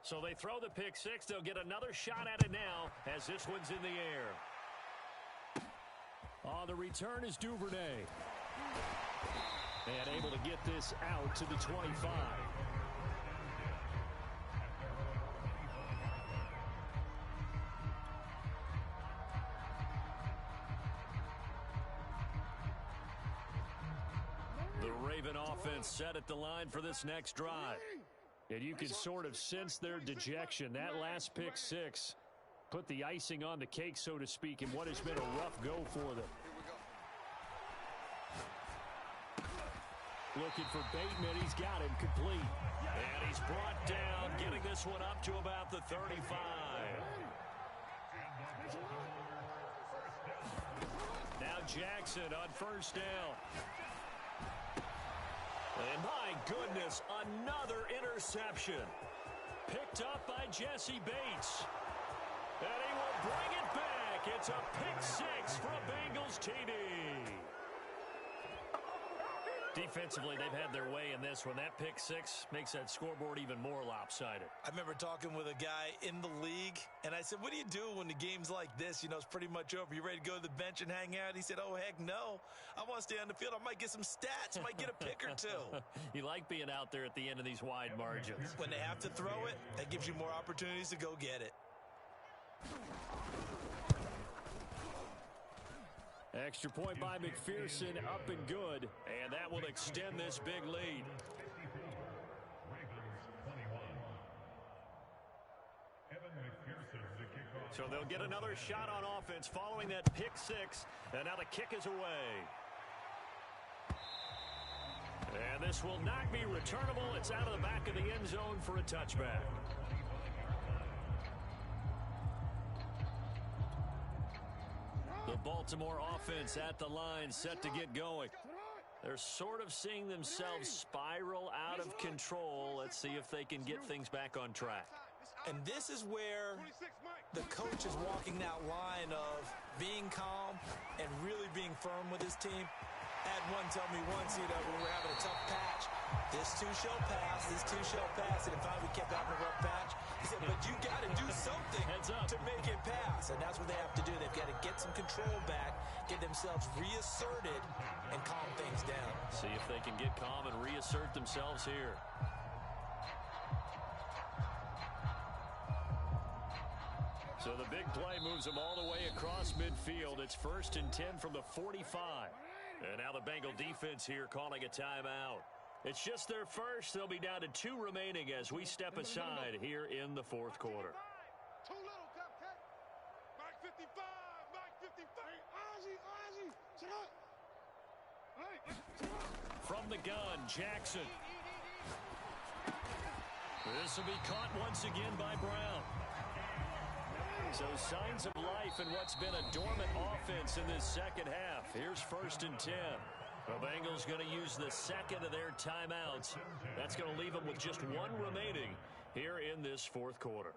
So they throw the pick six. They'll get another shot at it now as this one's in the air. On the return is Duvernay. And able to get this out to the 25. The Raven offense set at the line for this next drive. And you can sort of sense their dejection. That last pick six put the icing on the cake, so to speak, in what has been a rough go for them. Looking for Bateman. He's got him complete. And he's brought down, getting this one up to about the 35. Now Jackson on first down. And my goodness, another interception. Picked up by Jesse Bates. And he will bring it back. It's a pick six for a Bengals TD. Defensively, they've had their way in this one. That pick six makes that scoreboard even more lopsided. I remember talking with a guy in the league, and I said, what do you do when the game's like this? You know, it's pretty much over. You ready to go to the bench and hang out? He said, oh, heck no. I want to stay on the field. I might get some stats. I might get a pick or two. You like being out there at the end of these wide margins. When they have to throw it, that gives you more opportunities to go get it. Extra point by McPherson, up and good, and that will extend this big lead. So they'll get another shot on offense following that pick six, and now the kick is away. And this will not be returnable. It's out of the back of the end zone for a touchback. The Baltimore offense at the line, set to get going. They're sort of seeing themselves spiral out of control. Let's see if they can get things back on track. And this is where the coach is walking that line of being calm and really being firm with his team. I had one tell me once, you know, when we were having a tough patch, this too shall pass, this too shall pass, and if we kept having a rough patch, he said, but you got to do something to make it pass, and that's what they have to do. They've got to get some control back, get themselves reasserted, and calm things down. See if they can get calm and reassert themselves here. So the big play moves them all the way across midfield. It's 1st and 10 from the 45. And now the Bengal defense here calling a timeout. It's just their first. They'll be down to 2 remaining as we step aside here in the 4th quarter. Too little, Cupcake. Mike 55, Mike 55. Ozzy, sit up. From the gun, Jackson. This will be caught once again by Brown. So signs of life in what's been a dormant offense in this second half. Here's 1st and 10. The Bengals going to use the second of their timeouts. That's going to leave them with just 1 remaining here in this 4th quarter.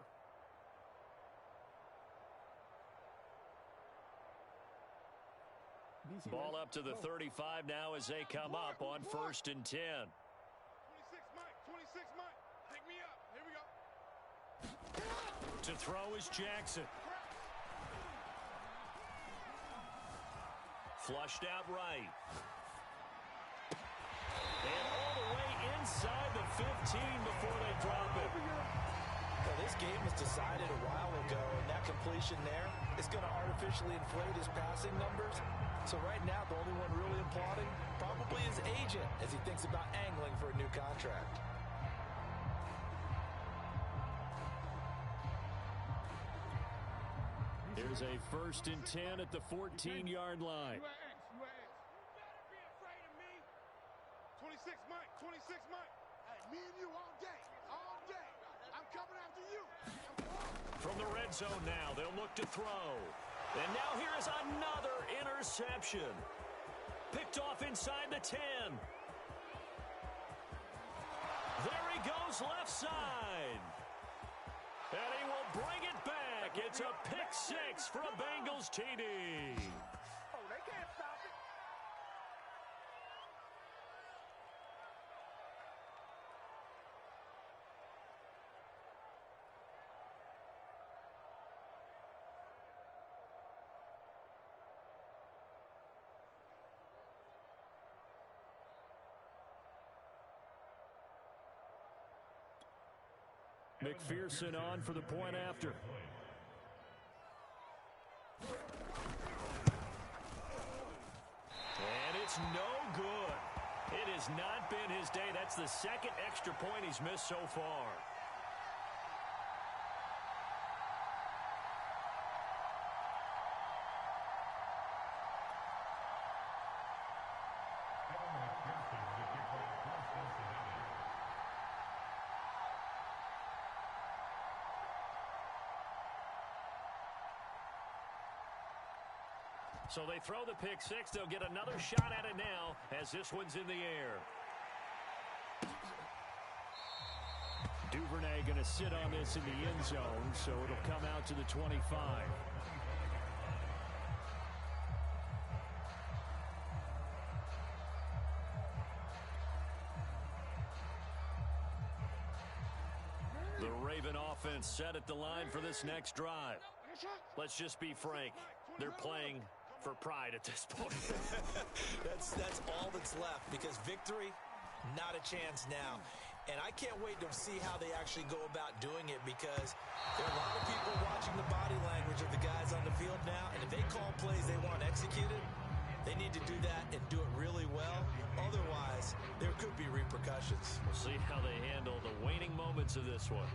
Ball up to the 35 now as they come up on 1st and 10. 26 Mike. Pick me up. Here we go. To throw is Jackson. Flushed out right. And all the way inside the 15 before they drop it. Well, this game was decided a while ago, and that completion there is going to artificially inflate his passing numbers. So right now, the only one really applauding probably his agent as he thinks about angling for a new contract. Here's a 1st and 10 at the 14-yard line. You better be afraid of me. 26 Mike. Hey, me and you all day. I'm coming after you. From the red zone now, they'll look to throw. And now here is another interception. Picked off inside the 10. There he goes left side. And he will bring it back. It's a pick six for a Bengals TD. Oh, they can't stop it. McPherson on for the point after. And it's no good. It has not been his day. That's the second extra point he's missed so far. So they throw the pick six. They'll get another shot at it now as this one's in the air. Duvernay going to sit on this in the end zone, so it'll come out to the 25. The Raven offense set at the line for this next drive. Let's just be frank. They're playing for pride at this point. that's all that's left, because victory, not a chance now. And I can't wait to see how they actually go about doing it, because there are a lot of people watching the body language of the guys on the field now, and if they call plays they want executed, they need to do that and do it really well. Otherwise, there could be repercussions. We'll see how they handle the waning moments of this one.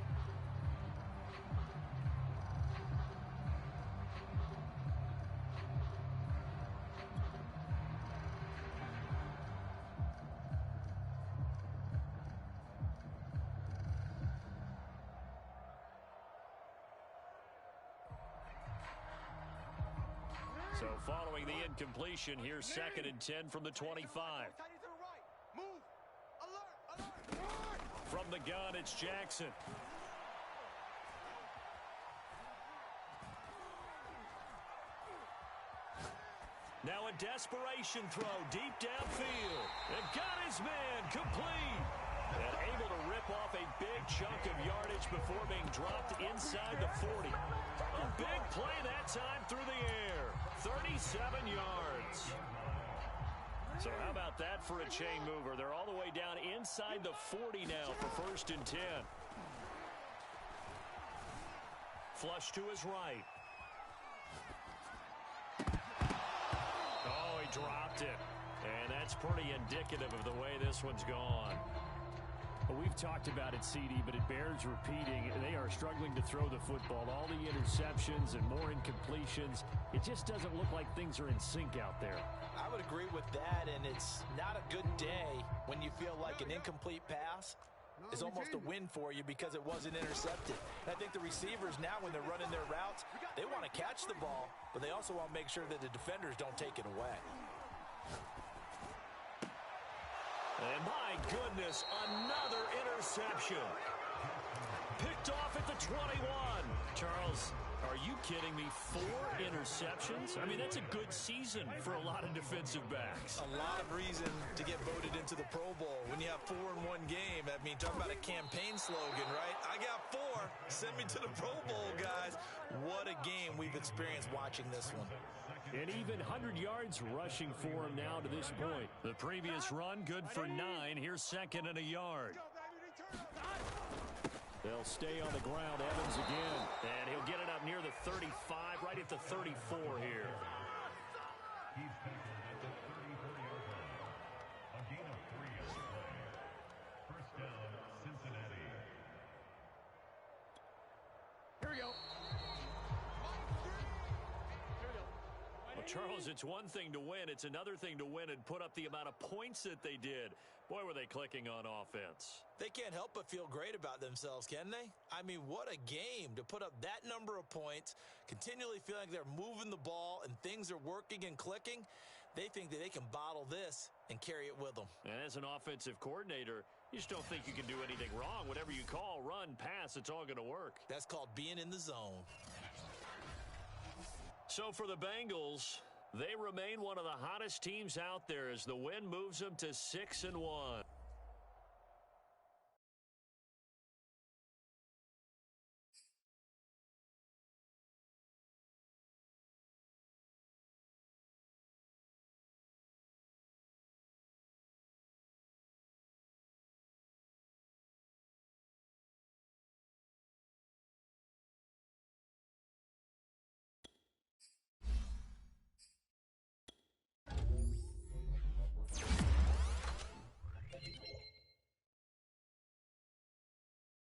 So following the incompletion, here's 2nd and 10 from the 25. From the gun, it's Jackson. Now a desperation throw deep downfield. And got his man complete. And able to rip off a big chunk of yardage before being dropped inside the 40. A big play that time through the air. 37 yards. So how about that for a chain mover? They're all the way down inside the 40 now for 1st and 10. Flush to his right. Oh, he dropped it. And that's pretty indicative of the way this one's gone. Well, we've talked about it, CD, but it bears repeating. They are struggling to throw the football. All the interceptions and more incompletions. It just doesn't look like things are in sync out there. I would agree with that, and it's not a good day when you feel like an incomplete pass is almost a win for you because it wasn't intercepted. And I think the receivers now, when they're running their routes, they want to catch the ball, but they also want to make sure that the defenders don't take it away. And my goodness, another interception. Picked off at the 21. Charles, are you kidding me? 4 interceptions? I mean, that's a good season for a lot of defensive backs. A lot of reason to get voted into the Pro Bowl. When you have 4 in one game, I mean, talk about a campaign slogan, right? I got 4. Send me to the Pro Bowl, guys. What a game we've experienced watching this one. And even 100 yards rushing for him now to this point. The previous run, good for 9. Here's 2nd and a yard. They'll stay on the ground. Evans again. And he'll get it up near the 35, right at the 34 here. Here we go. Charles, it's one thing to win. It's another thing to win and put up the amount of points that they did. Boy, were they clicking on offense. They can't help but feel great about themselves, can they? I mean, what a game to put up that number of points, continually feeling like they're moving the ball and things are working and clicking. They think that they can bottle this and carry it with them. And as an offensive coordinator, you just don't think you can do anything wrong. Whatever you call, run, pass, it's all going to work. That's called being in the zone. So for the Bengals, they remain one of the hottest teams out there as the win moves them to 6-1.